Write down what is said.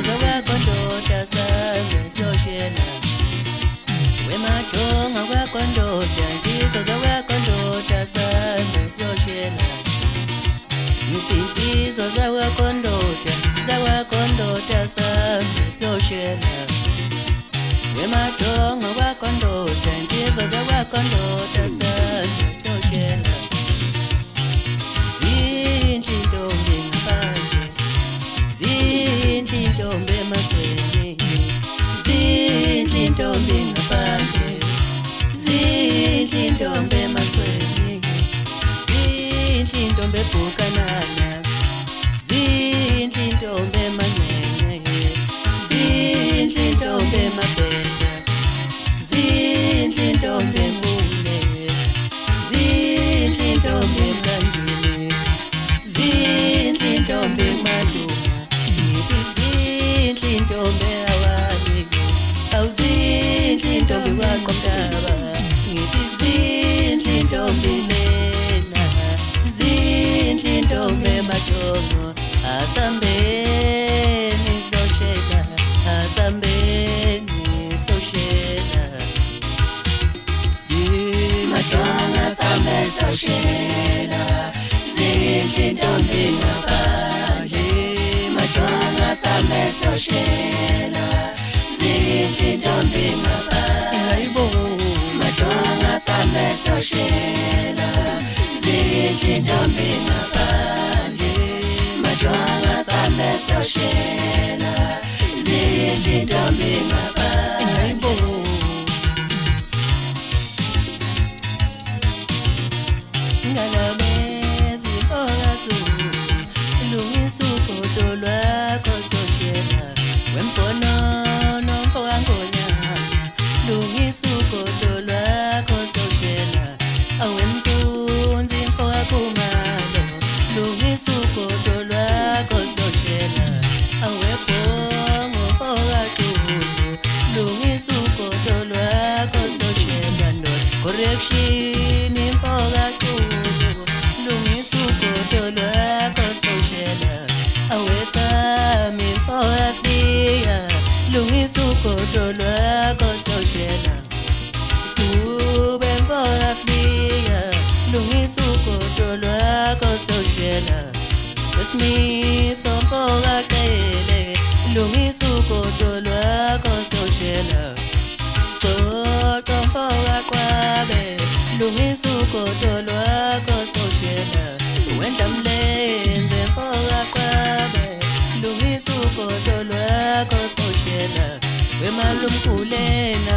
soza wakondoda sami soshela wemajonga wakondoda nzisoza wakondoda sami soshela nzizo zawakondoda sami soshela wemajonga wakondoda nzizo zawakondoda sami soshela zinhle intombi ngaphandle zinhle intombi emasweni zinhle intombi ngaphandle zinhle intombi emasweni zinhle intombi eBhukanana zinhle intombi eManxenxe zinhle intombi eMabhenza zinhle intombi eMfumle zinhle intombi eMkandleni zinhle intombi eMaduma ngithi zinhle intombi eHawani awuzinhle intombi kwaQomtaba ngithi zinhle intombi lena zinhle intombi eMajongo asambeni soshela asambeni soshela Majongo asambeni soshela zinhle intombi ngaphandle Majongo asambeni soshela zinhle intombi ngaphandle Majongo asambeni soshela zinhle intombi ngaphandle Majongo asambeni soshela zinhle intombi ngaphandle Ngalabezi mfokazu lungisa ugodo lwakho soshela wemfonono mfokangonyama lungisa ugodo lwakho soshela awemthunzi mfokakhumalo lungisa ugodo lwakho soshela awebhongo mfokaqulu lungisa ugodo lwakho soshela ndod correction mfokaqulu lungisa ugodo lwakho soshela awethami mfokasibiya lungisa ugodo lwakho soshela ube mfokasibiya lungisa ugodo lwakho soshela wesimiso mfokaqele lungisa ugodo lwakho soshela Sixoxo mfokaqwabe lungisa ugodo lwakho soshela wendlamlenze mfokaqwabe lungisa ugodo lwakho soshela wemalumkhulena